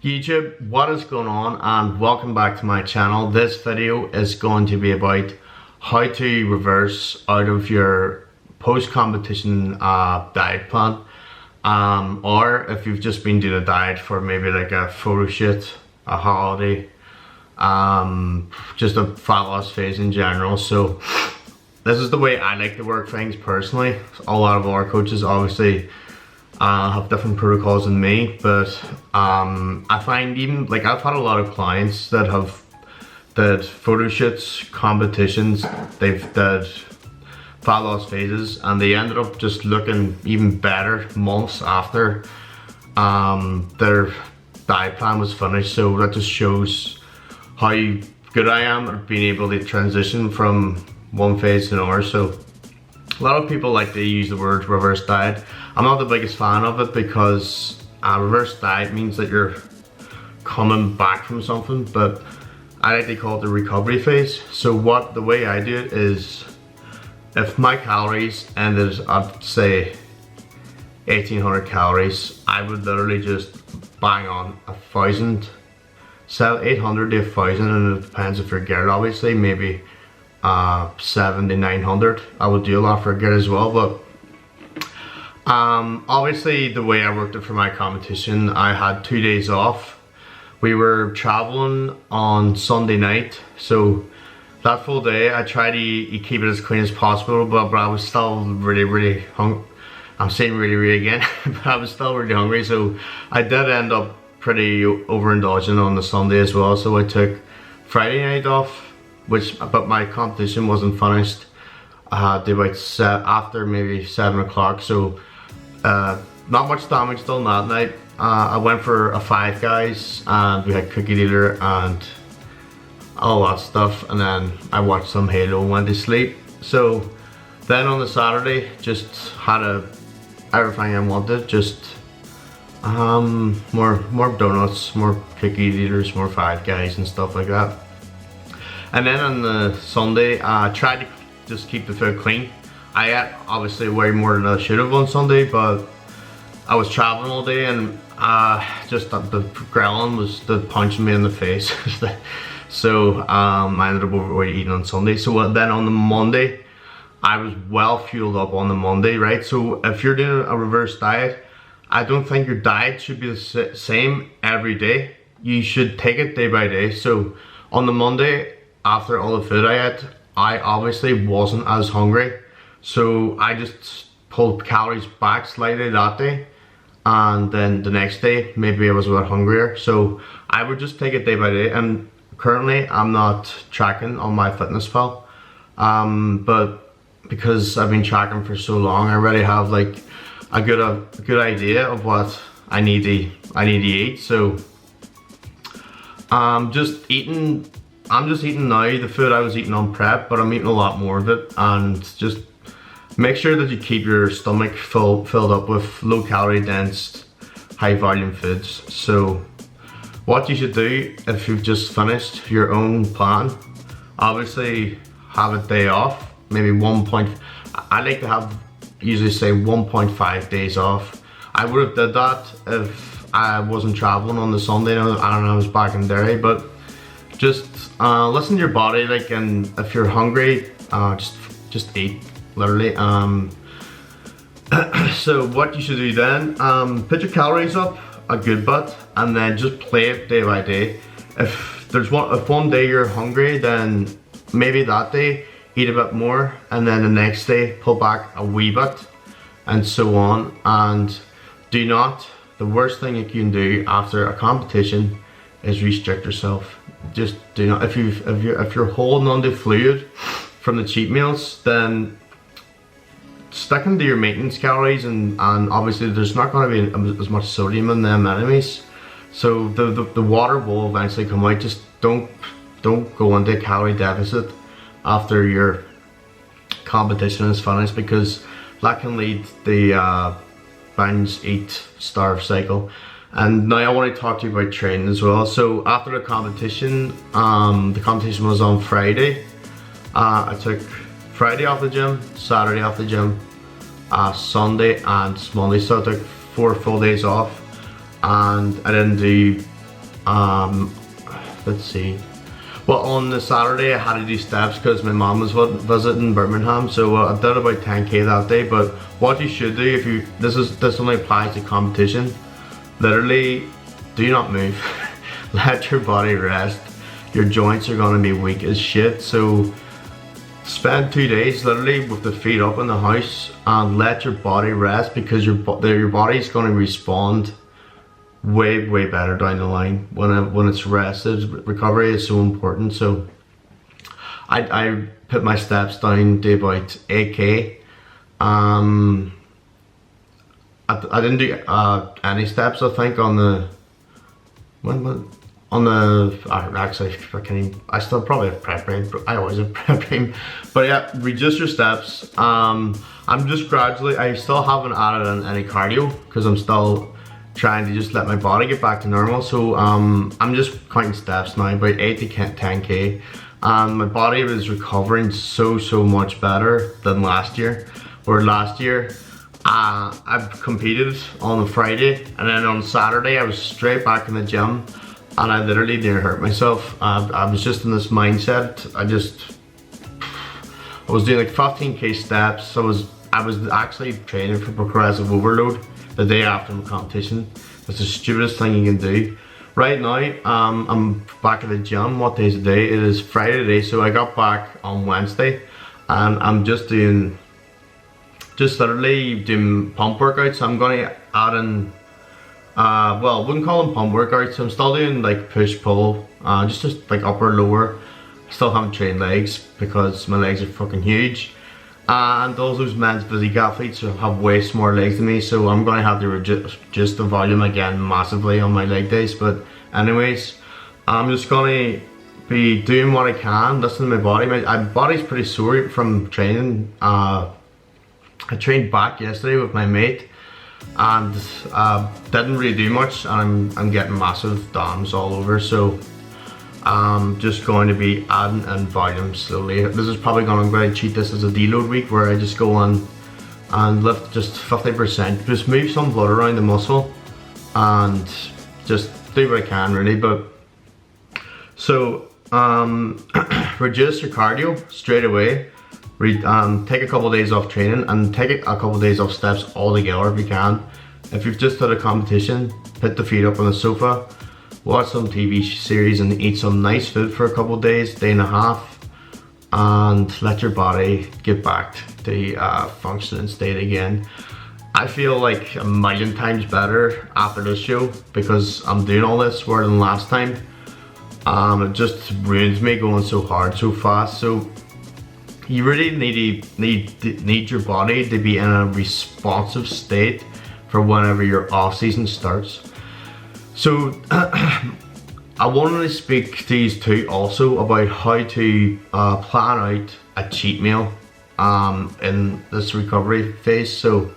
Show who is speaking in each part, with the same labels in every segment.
Speaker 1: YouTube, what is going on, and welcome back to my channel. This video is going to be about how to reverse out of your post-competition diet plan, or if you've just been doing a diet for maybe like a photo shoot, a holiday, just a fat loss phase in general. So this is the way I like to work things personally. A lot of our coaches obviously have different protocols than me, but I find even like I've had a lot of clients that have did photo shoots, competitions, they've did fat loss phases, and they ended up just looking even better months after their diet plan was finished. So that just shows how good I am at being able to transition from one phase to another. So a lot of people like to use the word reverse diet. I'm not the biggest fan of it because reverse diet means that you're coming back from something, but I like to call it the recovery phase. So the way I do it is, if my calories ended at say 1800 calories, I would literally just bang on 1,000, sell 800 to 1,000, and it depends if you're geared, obviously, maybe 700 to 900. I would do a lot for a gear as well, but obviously the way I worked it for my competition, I had 2 days off. We were traveling on Sunday night, so that full day I tried to keep it as clean as possible, but I was still really hungry. I'm saying really again, but I was still really hungry, so I did end up pretty overindulgent on the Sunday as well. So I took Friday night off, but my competition wasn't finished. I had to about after maybe 7 o'clock, so not much damage done that night. I went for a Five Guys, and we had cookie eater and all that stuff, and then I watched some Halo and went to sleep. So then on the Saturday, just had everything I wanted, just more donuts, more cookie eaters, more Five Guys and stuff like that. And then on the Sunday, I tried to just keep the food clean. I ate obviously way more than I should have on Sunday, but I was traveling all day, and just the ghrelin was punching me in the face. So I ended up overeating on Sunday. So then on the Monday, I was well fueled up on the Monday, right? So if you're doing a reverse diet, I don't think your diet should be the same every day. You should take it day by day. So on the Monday, after all the food I ate, I obviously wasn't as hungry. So I just pulled calories back slightly that day, and then the next day maybe I was a bit hungrier. So I would just take it day by day, and currently I'm not tracking on MyFitnessPal, but because I've been tracking for so long, I already have like a good idea of what I need to eat. So I'm just eating now the food I was eating on prep, but I'm eating a lot more of it. And just make sure that you keep your stomach filled up with low calorie dense, high volume foods. So what you should do if you've just finished your own plan, obviously have a day off, maybe I like to have usually say 1.5 days off. I would have did that if I wasn't traveling on the Sunday and I was back in Dietary, but just listen to your body, like, and if you're hungry, just eat, literally. So what you should do then, put your calories up a good bit, and then just play it day by day. If one day you're hungry, then maybe that day eat a bit more, and then the next day pull back a wee bit, and so on. And the worst thing you can do after a competition is restrict yourself. Just do not, if you're holding on to fluid from the cheat meals, then sticking to your maintenance calories, and obviously there's not going to be as much sodium in them anyways, so the water will eventually come out. Just don't go into a calorie deficit after your competition is finished, because that can lead the binge eat starve cycle. And now I want to talk to you about training as well. So after the competition was on Friday. I took Friday off the gym, Saturday off the gym, Sunday and Monday, so I took 4 full days off, and I didn't do Let's see. Well, on the Saturday I had to do steps because my mom was visiting Birmingham, so I did about 10k that day. But what you should do, if you this only applies to competition, literally do not move. Let your body rest. Your joints are gonna be weak as shit, so spend 2 days literally with the feet up in the house and let your body rest, because your body's gonna respond way better down the line when it's rested. Recovery is so important. So I put my steps down to about 8k. I didn't do any steps, I think, on the actually I still probably have prep brain. I always have prep brain. But yeah, reduce your steps. I'm just gradually, I still haven't added in any cardio because I'm still trying to just let my body get back to normal. So I'm just counting steps now, about 8 to 10k. My body was recovering so much better than last year. Where last year I've competed on a Friday, and then on Saturday I was straight back in the gym, and I literally didn't hurt myself. I was just in this mindset. I was doing like 15k steps. I was actually training for progressive overload the day after my competition. That's the stupidest thing you can do. Right now, I'm back at the gym. What day is today? It is Friday today, so I got back on Wednesday, and I'm just literally doing pump workouts. I'm gonna add in, well, I wouldn't call them pump workouts. I'm still doing like push pull, just like upper lower. I still haven't trained legs because my legs are fucking huge. And those men's physique athletes have way smaller legs than me, so I'm gonna have to reduce the volume again massively on my leg days. But anyways, I'm just gonna be doing what I can, listening to my body. My body's pretty sore from training. I trained back yesterday with my mate, and didn't really do much, and I'm getting massive DOMs all over. So I'm just going to be adding in volume slowly. This is probably going to treat this as a deload week, where I just go on and lift just 50%, just move some blood around the muscle and just do what I can really. But so reduce your cardio straight away. Take a couple of days off training, and take a couple of days off steps altogether if you can. If you've just had a competition, put the feet up on the sofa, watch some TV series and eat some nice food for a couple of days, day and a half, and let your body get back to functioning state again. I feel like a million times better after this show because I'm doing all this more than last time. It just ruins me going so hard so fast. So you really need your body to be in a responsive state for whenever your off season starts. So I wanted to speak to you too also about how to plan out a cheat meal in this recovery phase. So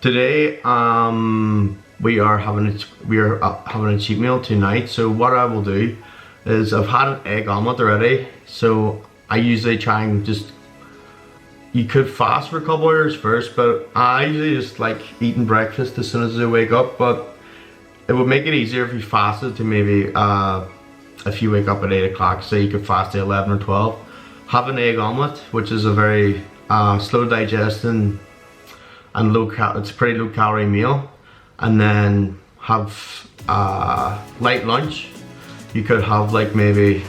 Speaker 1: today we are having a cheat meal tonight. So what I will do is, I've had an egg omelet already. So I usually try and you could fast for a couple hours first, but I usually just like eating breakfast as soon as I wake up. But it would make it easier if you fasted to maybe, if you wake up at 8 o'clock, say you could fast at 11 or 12. Have an egg omelet, which is a very slow digesting and it's a pretty low calorie meal. And then have a light lunch. You could have like maybe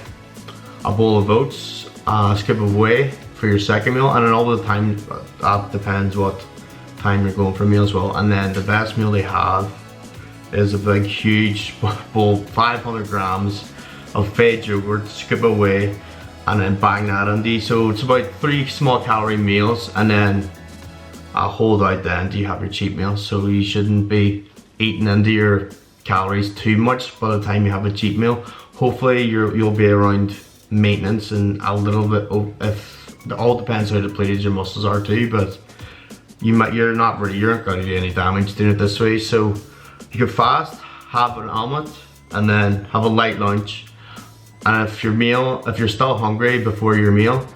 Speaker 1: a bowl of oats, skip away for your second meal, and then all the time, that depends what time you're going for a meal as well. And then the best meal they have is a big huge bowl, 500 grams of fed yogurt, skip away, and then bang that in there. So it's about 3 small calorie meals, and then hold out then do you have your cheat meal. So you shouldn't be eating into your calories too much by the time you have a cheat meal. Hopefully you'll be around maintenance and a little bit, if it all depends how depleted your muscles are too, but you're not going to do any damage doing it this way. So you can fast, have an omelet, and then have a light lunch. And if you're still hungry before your meal,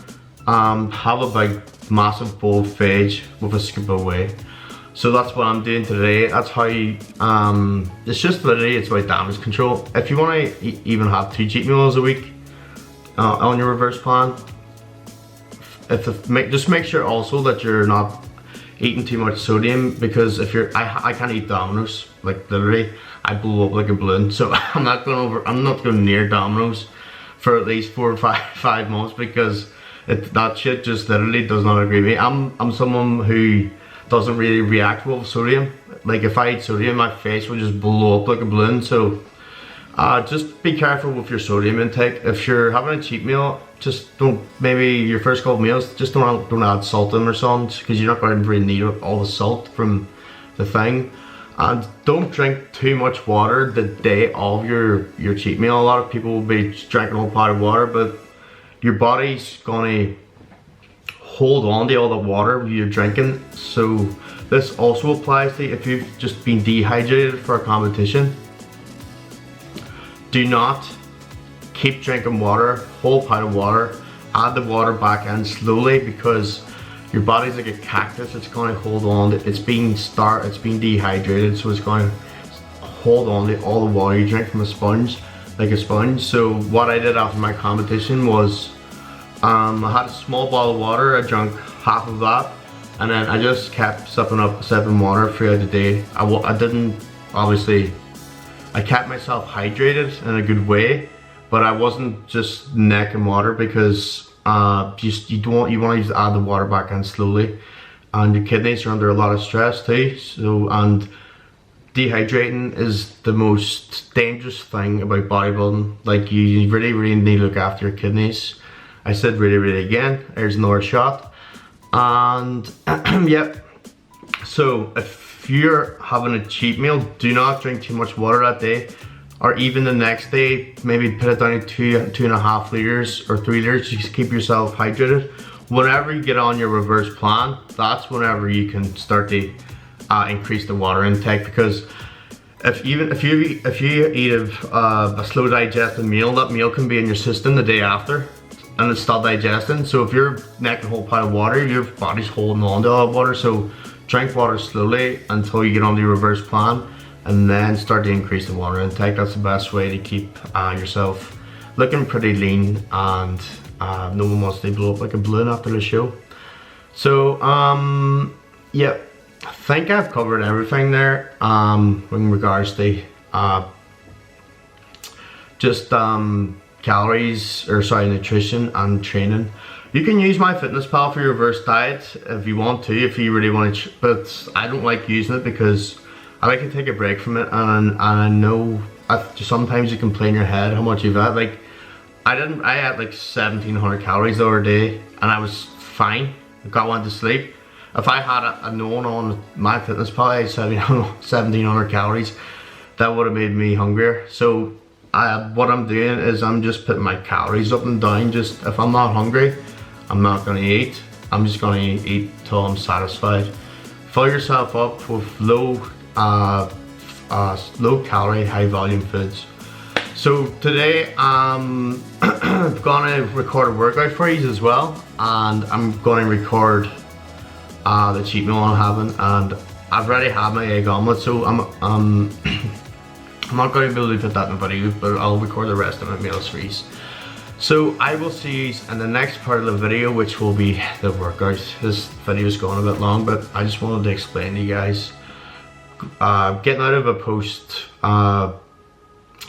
Speaker 1: have a big massive bowl of fage with a scoop away. So that's what I'm doing today. That's how it's just literally, it's about damage control. If you want to even have 2 cheat meals a week on your reverse plan, just make sure also that you're not eating too much sodium, because if you're, I can't eat Domino's, like literally, I blow up like a balloon. So I'm not going near Domino's for at least 4 or 5 months, because that shit just literally does not agree with me. I'm someone who doesn't really react well with sodium. Like if I eat sodium, my face will just blow up like a balloon. So just be careful with your sodium intake. If you're having a cheat meal, just don't, maybe your first couple meals, just don't add salt in or something, because you're not going to really need all the salt from the thing. And don't drink too much water the day of your cheat meal. A lot of people will be drinking a whole pot of water, but your body's gonna hold on to all the water you're drinking. So this also applies to if you've just been dehydrated for a competition. Do not keep drinking water, whole pint of water, add the water back in slowly, because your body's like a cactus. It's going to hold on to, it's being dehydrated, so it's going to hold on to all the water you drink from a sponge, like a sponge. So what I did after my competition was I had a small bottle of water. I drank half of that, and then I just kept sipping water throughout the day. I didn't, obviously, I kept myself hydrated in a good way, but I wasn't just necking water, because you want to add the water back in slowly, and your kidneys are under a lot of stress too. So, and dehydrating is the most dangerous thing about bodybuilding. Like you really need to look after your kidneys. I said really again, there's another shot. And yep, so if you're having a cheat meal, do not drink too much water that day, or even the next day. Maybe put it down to 2.5 liters or 3 liters, just keep yourself hydrated. Whenever you get on your reverse plan, that's whenever you can start to increase the water intake, because if you eat a slow digesting meal, that meal can be in your system the day after, and it's still digesting. So if you're necking a whole pint of water, your body's holding on to all that water. So drink water slowly until you get on the reverse plan, and then start to increase the water intake. That's the best way to keep yourself looking pretty lean, and no one wants to blow up like a balloon after the show. So yeah, I think I've covered everything there in regards to calories, or sorry, nutrition and training. You can use MyFitnessPal for your reverse diet if you want to, if you really want to, but I don't like using it because I like to take a break from it, and I know sometimes you can play in your head how much you've had. Like I had like 1700 calories the other day, and I was fine. I went to sleep. If I had a known on MyFitnessPal I had 1700 calories, that would have made me hungrier. So what I'm doing is I'm just putting my calories up and down. Just if I'm not hungry, I'm not gonna eat. I'm just gonna eat till I'm satisfied. Fill yourself up with low calorie, high volume foods. So today I'm gonna record a workout for you as well, and I'm gonna record the cheat meal I'm having, and I've already had my egg omelette, so I'm not going to be able to put that in the video, but I'll record the rest of my meals for you. So I will see you in the next part of the video, which will be the workout. This video is going a bit long, but I just wanted to explain to you guys. Getting out of a post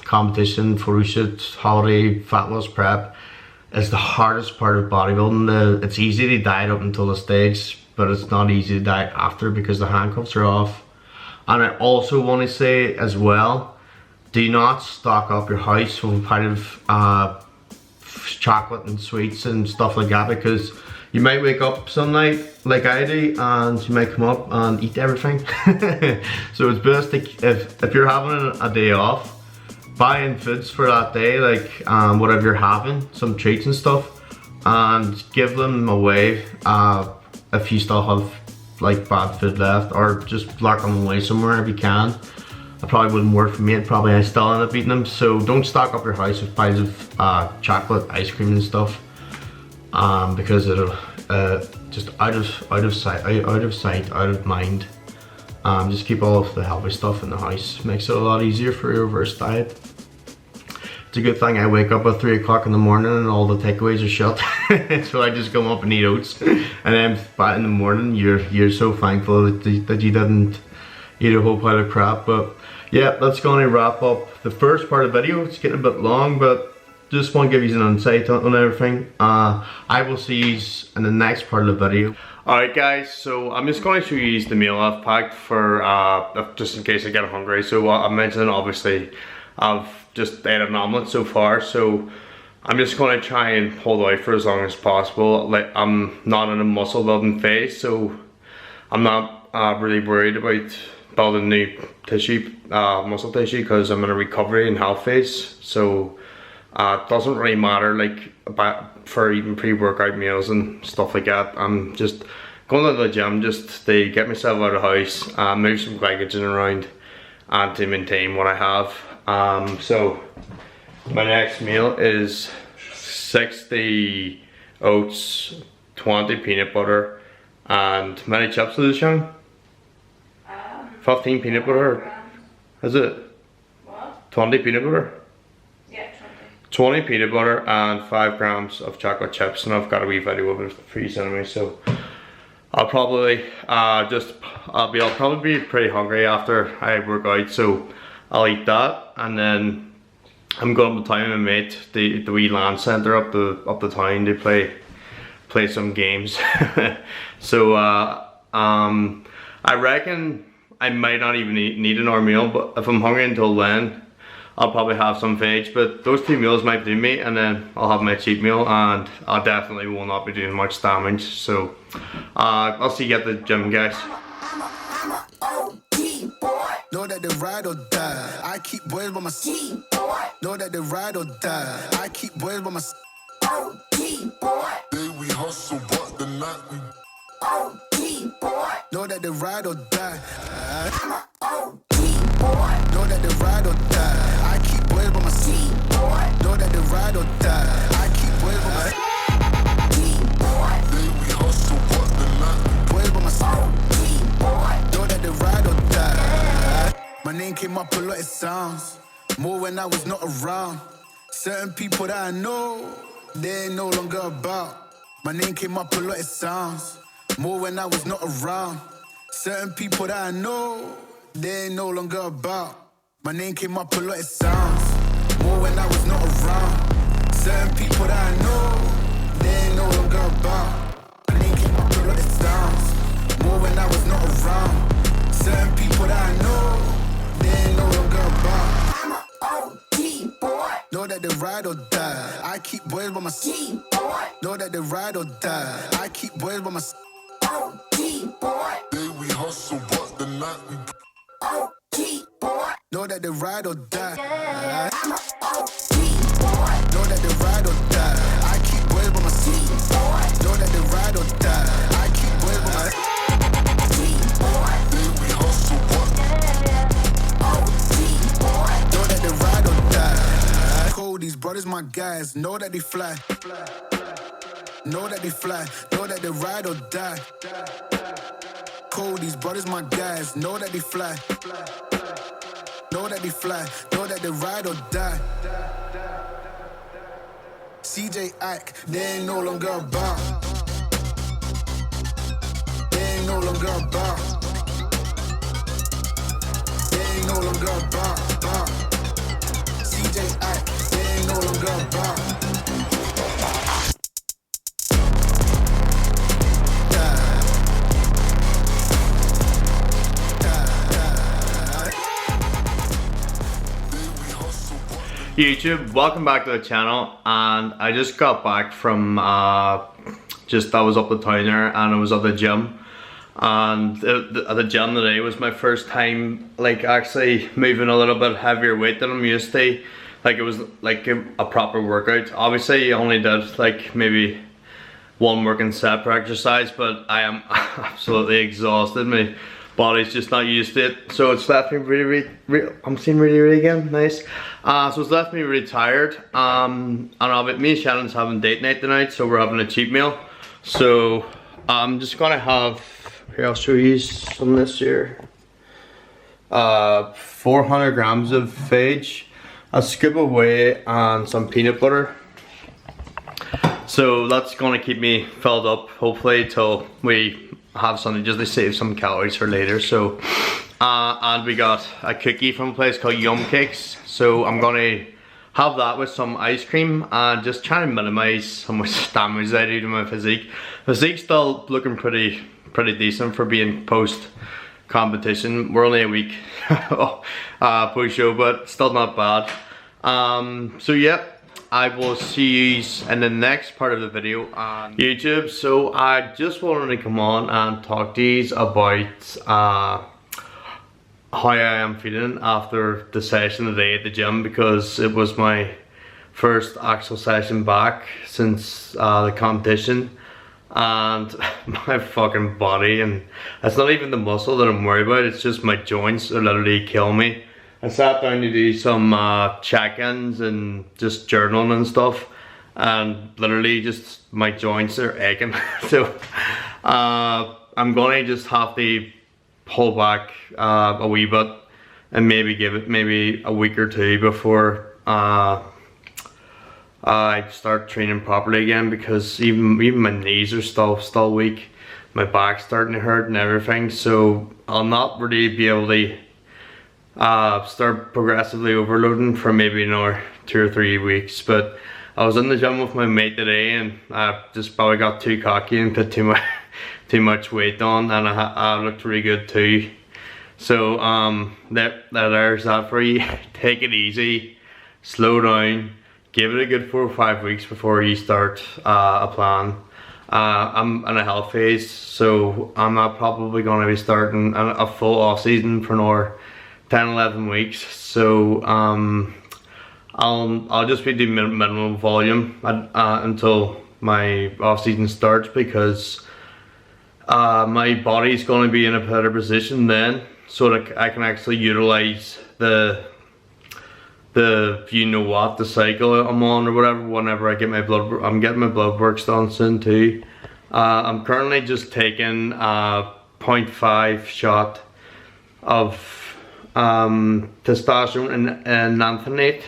Speaker 1: competition, photo shoot, holiday, fat loss prep is the hardest part of bodybuilding. It's easy to diet up until the stage, but it's not easy to diet after, because the handcuffs are off. And I also want to say as well, do not stock up your house with a pint of chocolate and sweets and stuff like that, because you might wake up some night like I do, and you might come up and eat everything. So it's best if you're having a day off, buy in foods for that day, like whatever you're having, some treats and stuff, and give them away if you still have like bad food left, or just lock them away somewhere if you can. It probably wouldn't work for me, I still end up eating them. So don't stock up your house with pints of chocolate, ice cream and stuff, because it'll just out of sight, out of mind. Just keep all of the healthy stuff in the house. Makes it a lot easier for your reverse diet. It's a good thing I wake up at 3 o'clock in the morning and all the takeaways are shut. So I just come up and eat oats. And then by in the morning, you're so thankful that you didn't eat a whole pile of crap. But yeah, that's going to wrap up the first part of the video. It's getting a bit long, but just want to give you an insight on everything. I will see you in the next part of the video. Alright guys, so I'm just going to show you the meal I've packed for just in case I get hungry. So I mentioned obviously I've just ate an omelette so far, so I'm just going to try and hold out for as long as possible. Like, I'm not in a muscle building phase, so I'm not really worried about building new tissue, muscle tissue, because I'm in a recovery and health phase. So it doesn't really matter like for even pre-workout meals and stuff like that. I'm just going to the gym just to get myself out of the house, move some glycogen around, and to maintain what I have. So my next meal is 60 oats, 20 peanut butter, and many chips is it, Sean? 15 peanut butter. Is it? What? 20 peanut butter? Yeah, 20 peanut butter and 5 grams of chocolate chips, and I've got a wee video of it for you anyway. So I'll probably I'll probably be pretty hungry after I work out, so I'll eat that, and then I'm going up to town with my mate, the wee land centre up the town to play some games. So I reckon I might not even need another meal, but if I'm hungry until then, I'll probably have some veg. But those 2 meals might do me, and then I'll have my cheat meal, and I definitely will not be doing much damage. So I'll see you at the gym, guys.
Speaker 2: Know that they ride or die. I keep boys by my seat. Know that they ride or die. I keep boys by my OG boy. Day we hustle, but the night we OG boy. Know that they ride or die. I'm a OG boy. Know that they ride or die. I keep boys by my seat. Know that they ride or die. I keep boys by my OG boy. Day we hustle, but the night we boys by my OG boy. Know that they ride or die. My name came up a lot, it sounds more when I was not around. Certain people that I know, they ain't no longer about. My name came up a lot, it sounds more when I was not around. Certain people that I know, they ain't no longer about. My name came up a lot, it sounds more when I was not around. Certain people that I know, they ain't no longer about. My name came up a lot, it sounds more when I was not around. Certain people that I know, they ain't no longer about. I'm a OG boy. Know that they ride or die. I keep boys by my G boy. Know that they ride or die. I keep boys by my OG boy. Day we hustle, but the night we OG boy. Know that they ride or die. I'm a OG boy. Know that they ride or die. I keep boys by my G boy. Know that they ride or die. I keep boys by my G boy. Day we hustle, but know that they ride or die. Cold, these brothers my guys. Know that they fly. Know that they fly. Know that they ride or die. Cold, these brothers my guys. Know that they fly. Know that they fly. Know that they ride or die. CJ Ike, they ain't no longer about. They ain't no longer about. They ain't no longer about. CJ Ike, they ain't no longer about.
Speaker 1: YouTube, welcome back to the channel. And I just got back from I was up the town there, and I was at the gym. And at the gym today was my first time like actually moving a little bit heavier weight than I'm used to. Like it was like a proper workout. Obviously I only did like maybe 1 working set per exercise, but I am absolutely exhausted. My body's just not used to it, so it's left me really I'm seeing really again, nice. So it's left me really tired. And me and Shannon's having date night tonight, so we're having a cheat meal. So I'm just gonna have, here I'll show you some of this here. 400 grams of fudge, a scoop of whey, and some peanut butter. So that's gonna keep me filled up, hopefully, till we have something just to save some calories for later. So, and we got a cookie from a place called Yum Cakes. So I'm gonna have that with some ice cream and just try and minimize how much damage I do to my physique. Physique's still looking pretty decent for being post competition. We're only a week post show, but still not bad. So yeah, I will see you in the next part of the video on YouTube. So I just wanted to come on and talk to you about how I am feeling after the session today at the gym, because it was my first actual session back since the competition, and my fucking body, and it's not even the muscle that I'm worried about, it's just my joints are literally killing me. I sat down to do some check-ins and just journaling and stuff, and literally just my joints are aching. So I'm gonna just have to pull back a wee bit and maybe give it maybe a week or two before I start training properly again, because even my knees are still weak, my back's starting to hurt and everything. So I'll not really be able to start progressively overloading for maybe another 2 or 3 weeks. But I was in the gym with my mate today, and I just probably got too cocky and put too much weight on, and I looked really good too. So there's that for you. Take it easy, slow down, give it a good 4 or 5 weeks before you start a plan. I'm in a health phase, so I'm not probably going to be starting a full off season for another 10-11 weeks. So I'll just be doing minimum volume until my off season starts, because my body's going to be in a better position then, so that I can actually utilize the you know what, the cycle I'm on or whatever, whenever I get my I'm getting my blood works done soon too. I'm currently just taking a 0.5 shot of testosterone and nanthanate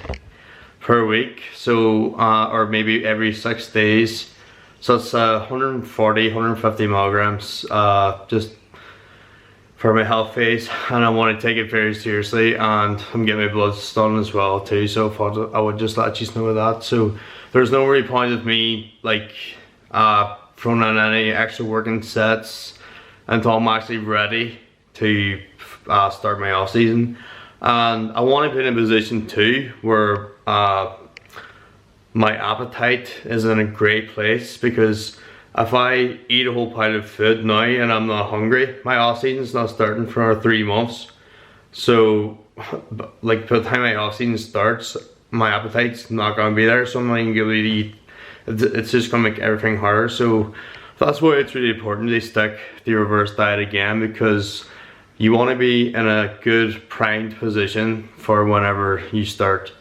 Speaker 1: per week, so or maybe every 6 days. So it's 150 milligrams just for my health phase, and I want to take it very seriously, and I'm getting my bloods done as well too. So I would just let you know that. So there's no really point of me like throwing on any extra working sets until I'm actually ready to start my off season. And I want to be in a position too where my appetite is in a great place, because if I eat a whole pile of food now and I'm not hungry, my off season's not starting for 3 months. So like by the time my off season starts, my appetite's not going to be there, so I'm not even going to eat. It's just going to make everything harder. So that's why it's really important to stick to the reverse diet again, because you want to be in a good primed position for whenever you start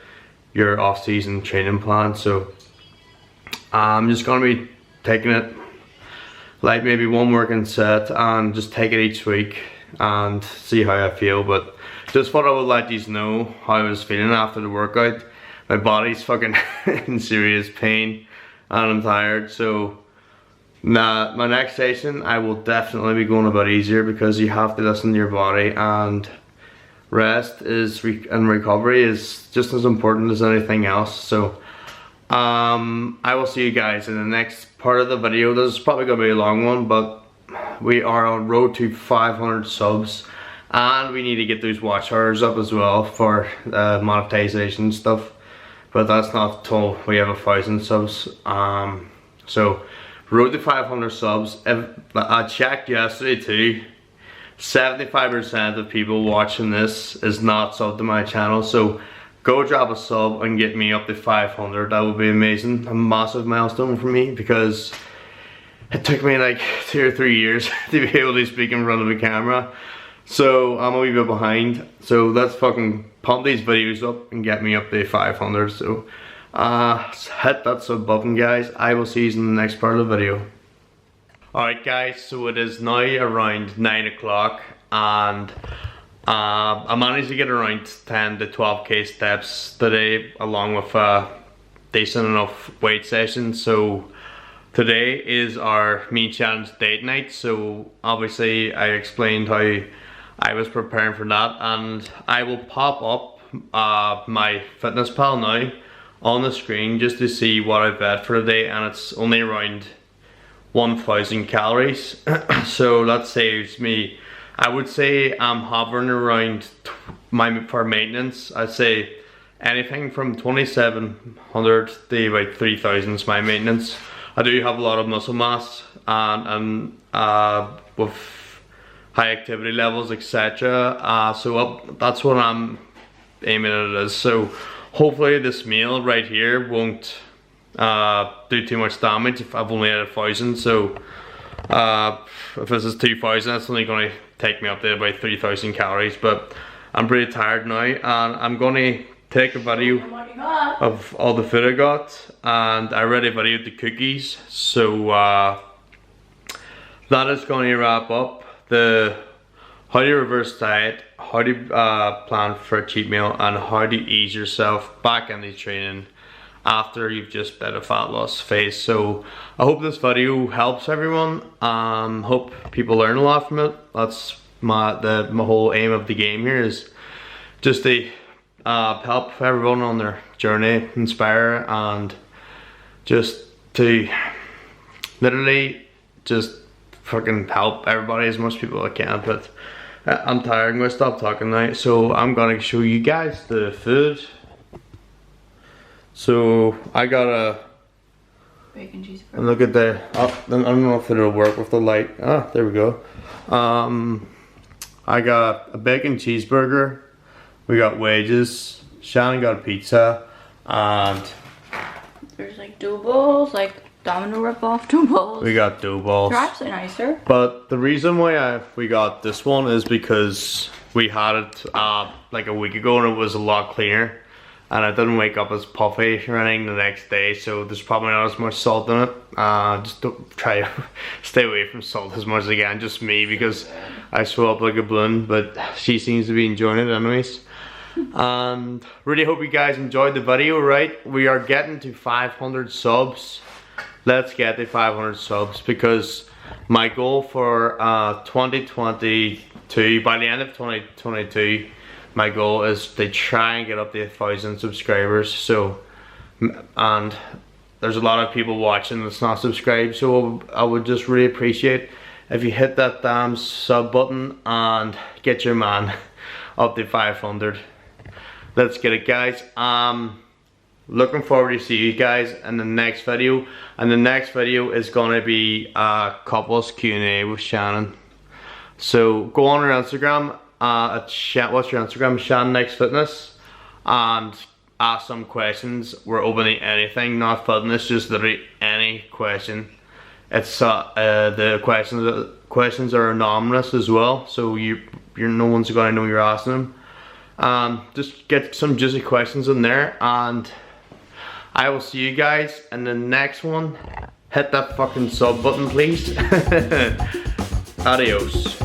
Speaker 1: your off-season training plan. So I'm just going to be taking it like maybe 1 working set and just take it each week and see how I feel. But just thought I would let you know how I was feeling after the workout. My body's fucking in serious pain and I'm tired. So my next session I will definitely be going a bit easier, because you have to listen to your body, and rest and recovery is just as important as anything else. So I will see you guys in the next part of the video. This is probably going to be a long one, but we are on road to 500 subs, and we need to get those watch hours up as well for monetization stuff, but that's not till we have 1,000 subs. So road to 500 subs. I checked yesterday too, 75% of people watching this is not subbed to my channel, so go drop a sub and get me up to 500. That would be amazing. A massive milestone for me, because it took me like 2 or 3 years to be able to speak in front of a camera. So I'm a wee bit behind. So let's fucking pump these videos up and get me up to 500. So hit that sub button, guys. I will see you in the next part of the video. Alright guys, so it is now around 9 o'clock, and I managed to get around 10 to 12k steps today, along with a decent enough weight session. So today is our Me Challenge date night. So obviously I explained how I was preparing for that, and I will pop up my fitness pal now on the screen just to see what I've bet for today, and it's only around 1000 calories. So that saves me, I would say I'm hovering around for maintenance, I'd say anything from 2700 to about 3000 is my maintenance. I do have a lot of muscle mass and with high activity levels, etc. So that's what I'm aiming at it. So hopefully this meal right here won't do too much damage if I've only had 1000. So if this is 2000, that's only going to take me up to about 3000 calories. But I'm pretty tired now, and I'm going to take a video of all the food I got, and I already videoed the cookies. So that is going to wrap up the how to reverse diet, how to plan for a cheat meal, and how to ease yourself back into training after you've just been a fat loss phase. So I hope this video helps everyone. Hope people learn a lot from it. That's my whole aim of the game here, is just to help everyone on their journey, inspire, and just to literally just fucking help everybody, as much people I can. But I'm tired, I'm gonna stop talking now. So I'm gonna show you guys the food. So I got a
Speaker 3: bacon cheeseburger.
Speaker 1: And look at the, I don't know if it'll work with the light. Ah, there we go. I got a bacon cheeseburger. We got wedges. Shannon got a pizza, and
Speaker 3: there's like dough balls, like Domino rip-off dough balls.
Speaker 1: We got dough balls.
Speaker 3: They're actually nicer.
Speaker 1: But the reason why we got this one is because we had it like a week ago, and it was a lot cleaner, and it didn't wake up as puffy or anything the next day. So there's probably not as much salt in it. Just don't try to stay away from salt as much as I can. Just me, because I swell up like a balloon, but she seems to be enjoying it anyways. And really hope you guys enjoyed the video. Right, we are getting to 500 subs. Let's get to 500 subs, because my goal for 2022, by the end of 2022, my goal is to try and get up to 1000 subscribers. So, and there's a lot of people watching that's not subscribed, so I would just really appreciate if you hit that damn sub button and get your man up to 500. Let's get it, guys. Looking forward to see you guys in the next video, and the next video is gonna be a couples Q&A with Shannon. So go on her Instagram, what's your Instagram? ShannonXFitness, and ask some questions. We're open to anything, not fitness, just literally any question. It's the questions are anonymous as well, so you're no one's gonna know you're asking them. Just get some juicy questions in there, and I will see you guys in the next one. Hit that fucking sub button, please. Adios.